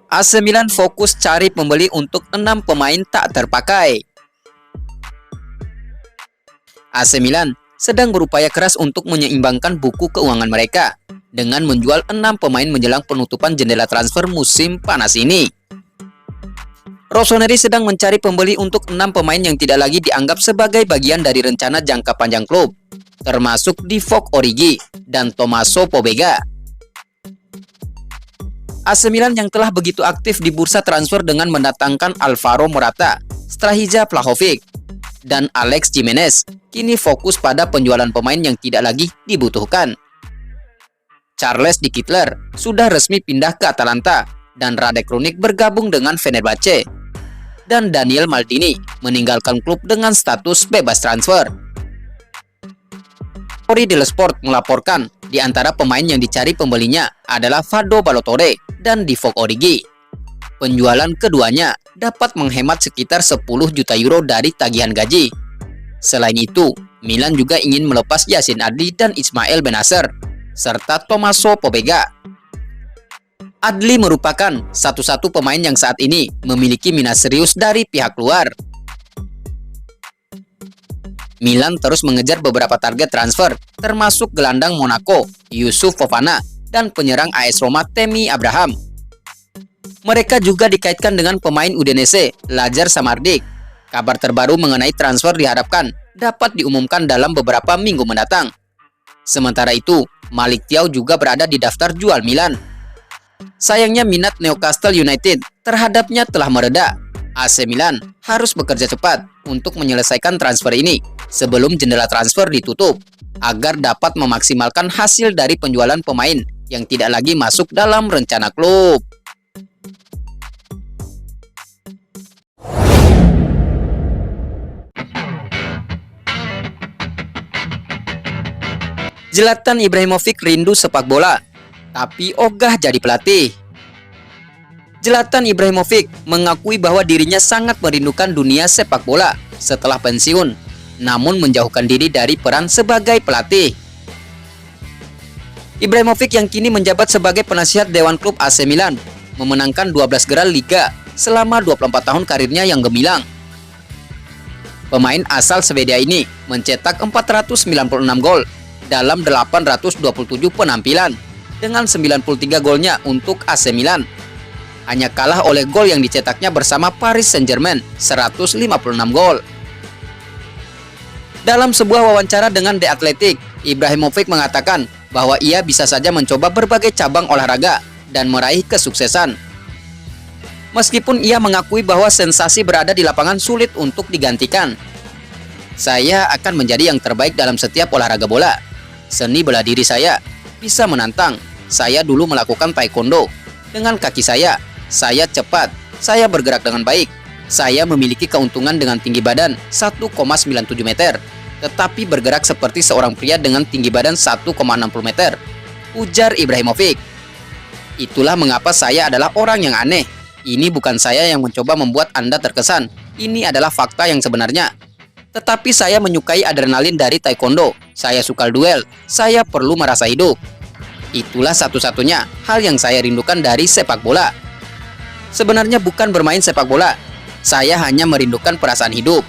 AC Milan fokus cari pembeli untuk 6 pemain tak terpakai. AC Milan sedang berupaya keras untuk menyeimbangkan buku keuangan mereka dengan menjual 6 pemain menjelang penutupan jendela transfer musim panas ini. Rossoneri sedang mencari pembeli untuk 6 pemain yang tidak lagi dianggap sebagai bagian dari rencana jangka panjang klub, termasuk Divock Origi dan Tommaso Pobega. AC Milan yang telah begitu aktif di bursa transfer dengan mendatangkan Alvaro Morata, Strahinja Vlahovic, dan Alex Jimenez, kini fokus pada penjualan pemain yang tidak lagi dibutuhkan. Charles De Ketelaere sudah resmi pindah ke Atalanta dan Radek Krunic bergabung dengan Fenerbahce. Dan Daniel Maldini meninggalkan klub dengan status bebas transfer. Corriere dello Sport melaporkan di antara pemain yang dicari pembelinya adalah Fado Ballo-Touré dan Divock Origi. Penjualan keduanya dapat menghemat sekitar 10 juta euro dari tagihan gaji. Selain itu, Milan juga ingin melepas Yacine Adli dan Ismail Bennacer, serta Tommaso Pobega. Adli merupakan satu-satu pemain yang saat ini memiliki minat serius dari pihak luar. Milan terus mengejar beberapa target transfer, termasuk gelandang Monaco, Youssouf Fofana, dan penyerang AS Roma Tammy Abraham. Mereka juga dikaitkan dengan pemain Udinese, Lazar Samardzic. Kabar terbaru mengenai transfer diharapkan dapat diumumkan dalam beberapa minggu mendatang. Sementara itu, Malick Thiaw juga berada di daftar jual Milan. Sayangnya minat Newcastle United terhadapnya telah mereda. AC Milan harus bekerja cepat untuk menyelesaikan transfer ini sebelum jendela transfer ditutup, agar dapat memaksimalkan hasil dari penjualan pemain yang tidak lagi masuk dalam rencana klub. Zlatan Ibrahimovic rindu sepak bola, tapi ogah jadi pelatih. Zlatan Ibrahimovic mengakui bahwa dirinya sangat merindukan dunia sepak bola setelah pensiun, namun menjauhkan diri dari peran sebagai pelatih. Ibrahimovic yang kini menjabat sebagai penasihat Dewan Klub AC Milan, memenangkan 12 gelar Liga selama 24 tahun karirnya yang gemilang. Pemain asal Swedia ini mencetak 496 gol dalam 827 penampilan, dengan 93 golnya untuk AC Milan. Hanya kalah oleh gol yang dicetaknya bersama Paris Saint-Germain, 156 gol. Dalam sebuah wawancara dengan The Athletic, Ibrahimovic mengatakan bahwa ia bisa saja mencoba berbagai cabang olahraga dan meraih kesuksesan. Meskipun ia mengakui bahwa sensasi berada di lapangan sulit untuk digantikan. Saya akan menjadi yang terbaik dalam setiap olahraga bola. Seni bela diri saya bisa menantang. Saya dulu melakukan taekwondo. Dengan kaki saya cepat, saya bergerak dengan baik. Saya memiliki keuntungan dengan tinggi badan 1,97 meter, tetapi bergerak seperti seorang pria dengan tinggi badan 1,60 meter, ujar Ibrahimovic. Itulah mengapa saya adalah orang yang aneh. Ini bukan saya yang mencoba membuat Anda terkesan. Ini adalah fakta yang sebenarnya. Tetapi saya menyukai adrenalin dari taekwondo. Saya suka duel. Saya perlu merasa hidup. Itulah satu-satunya hal yang saya rindukan dari sepak bola. Sebenarnya bukan bermain sepak bola. Saya hanya merindukan perasaan hidup.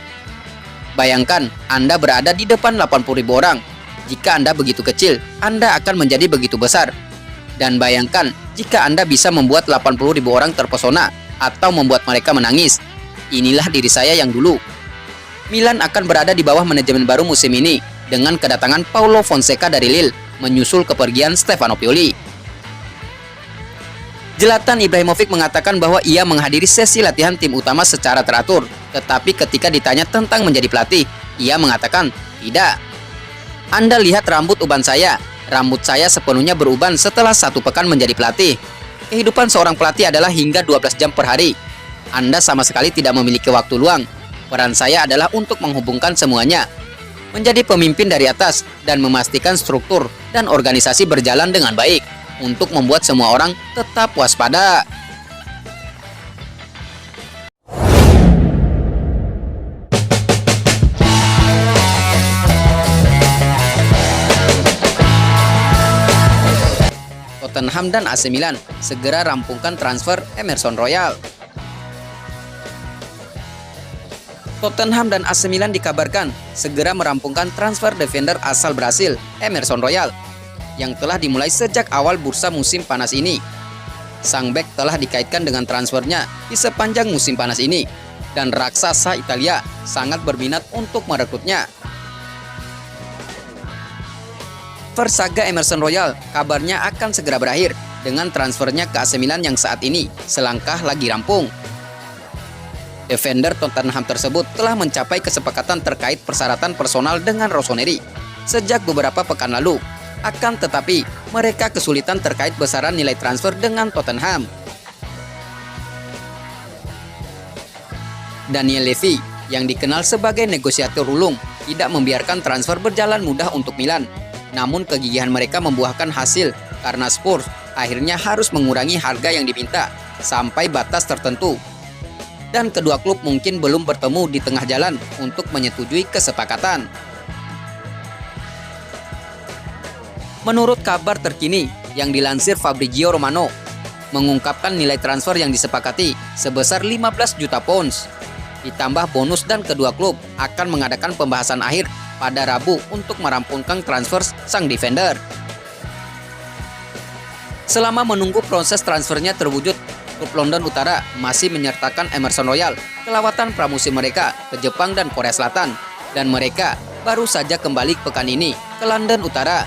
Bayangkan Anda berada di depan 80.000 orang. Jika Anda begitu kecil, Anda akan menjadi begitu besar. Dan bayangkan jika Anda bisa membuat 80.000 orang terpesona atau membuat mereka menangis. Inilah diri saya yang dulu. Milan akan berada di bawah manajemen baru musim ini dengan kedatangan Paulo Fonseca dari Lille menyusul kepergian Stefano Pioli. Zlatan Ibrahimovic mengatakan bahwa ia menghadiri sesi latihan tim utama secara teratur, tetapi ketika ditanya tentang menjadi pelatih, ia mengatakan, "Tidak. Anda lihat rambut uban saya. Rambut saya sepenuhnya beruban setelah 1 pekan menjadi pelatih. Kehidupan seorang pelatih adalah hingga 12 jam per hari. Anda sama sekali tidak memiliki waktu luang. Peran saya adalah untuk menghubungkan semuanya, menjadi pemimpin dari atas, dan memastikan struktur dan organisasi berjalan dengan baik, untuk membuat semua orang tetap waspada." Tottenham dan AC Milan segera rampungkan transfer Emerson Royal. Tottenham dan AC Milan dikabarkan segera merampungkan transfer defender asal Brasil, Emerson Royal, yang telah dimulai sejak awal bursa musim panas ini. Sang bek telah dikaitkan dengan transfernya di sepanjang musim panas ini, dan raksasa Italia sangat berminat untuk merekrutnya. Versaga Emerson Royal kabarnya akan segera berakhir dengan transfernya ke AC Milan yang saat ini selangkah lagi rampung. Defender Tottenham tersebut telah mencapai kesepakatan terkait persyaratan personal dengan Rossoneri sejak beberapa pekan lalu. Akan tetapi, mereka kesulitan terkait besaran nilai transfer dengan Tottenham. Daniel Levy, yang dikenal sebagai negosiator ulung, tidak membiarkan transfer berjalan mudah untuk Milan. Namun kegigihan mereka membuahkan hasil karena Spurs akhirnya harus mengurangi harga yang diminta sampai batas tertentu. Dan kedua klub mungkin belum bertemu di tengah jalan untuk menyetujui kesepakatan. Menurut kabar terkini yang dilansir Fabrizio Romano, mengungkapkan nilai transfer yang disepakati sebesar 15 juta pounds, ditambah bonus, dan kedua klub akan mengadakan pembahasan akhir pada Rabu untuk merampungkan transfer sang defender. Selama menunggu proses transfernya terwujud, klub London Utara masih menyertakan Emerson Royal ke lawatan pramusim mereka ke Jepang dan Korea Selatan, dan mereka baru saja kembali pekan ini ke London Utara.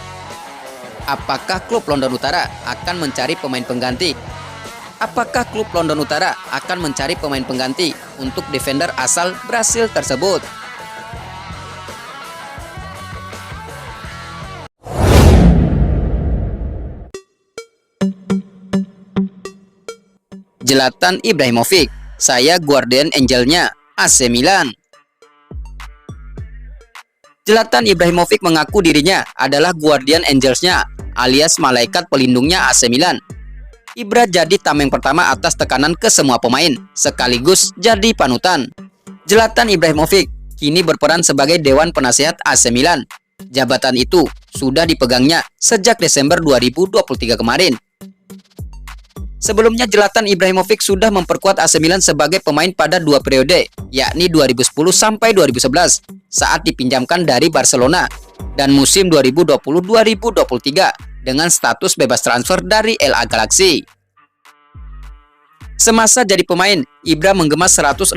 Apakah klub London Utara akan mencari pemain pengganti? Apakah klub London Utara akan mencari pemain pengganti untuk defender asal Brasil tersebut? Zlatan Ibrahimovic, saya guardian angelnya AC Milan. Zlatan Ibrahimovic mengaku dirinya adalah guardian angelsnya alias malaikat pelindungnya AC Milan. Ibra jadi tameng pertama atas tekanan ke semua pemain, sekaligus jadi panutan. Zlatan Ibrahimovic kini berperan sebagai Dewan Penasihat AC Milan. Jabatan itu sudah dipegangnya sejak Desember 2023 kemarin. Sebelumnya Zlatan Ibrahimovic sudah memperkuat AC Milan sebagai pemain pada dua periode, yakni 2010 sampai 2011 saat dipinjamkan dari Barcelona, dan musim 2020-2023 dengan status bebas transfer dari LA Galaxy. Semasa jadi pemain, Ibra menggemas 163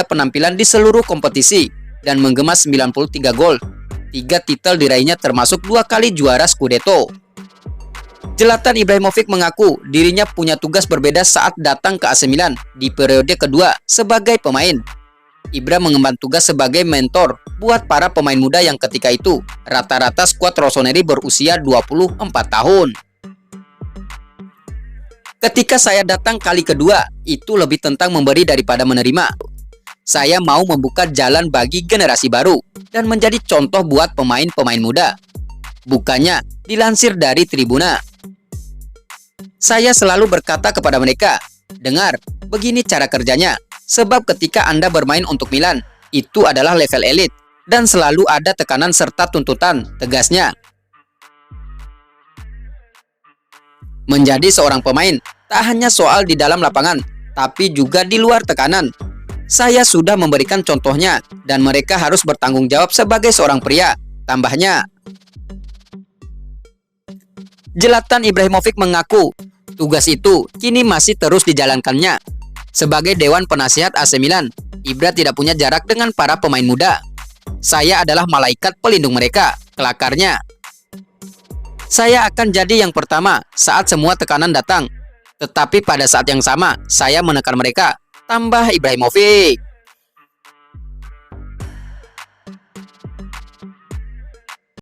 penampilan di seluruh kompetisi dan menggemas 93 gol. 3 titel diraihnya termasuk 2 kali juara Scudetto. Zlatan Ibrahimovic mengaku dirinya punya tugas berbeda saat datang ke AC Milan di periode kedua sebagai pemain. Ibra mengemban tugas sebagai mentor buat para pemain muda yang ketika itu rata-rata skuad Rossoneri berusia 24 tahun. Ketika saya datang kali kedua, itu lebih tentang memberi daripada menerima. Saya mau membuka jalan bagi generasi baru dan menjadi contoh buat pemain-pemain muda. Bukannya dilansir dari Tribuna. Saya selalu berkata kepada mereka, dengar, begini cara kerjanya. Sebab ketika Anda bermain untuk Milan, itu adalah level elit dan selalu ada tekanan serta tuntutan, tegasnya. Menjadi seorang pemain tak hanya soal di dalam lapangan, tapi juga di luar tekanan. Saya sudah memberikan contohnya dan mereka harus bertanggung jawab sebagai seorang pria, tambahnya. Zlatan Ibrahimovic mengaku tugas itu kini masih terus dijalankannya. Sebagai Dewan Penasihat AC Milan, Ibra tidak punya jarak dengan para pemain muda. Saya adalah malaikat pelindung mereka, kelakarnya. Saya akan jadi yang pertama saat semua tekanan datang. Tetapi pada saat yang sama, saya menekan mereka, tambah Ibrahimovic.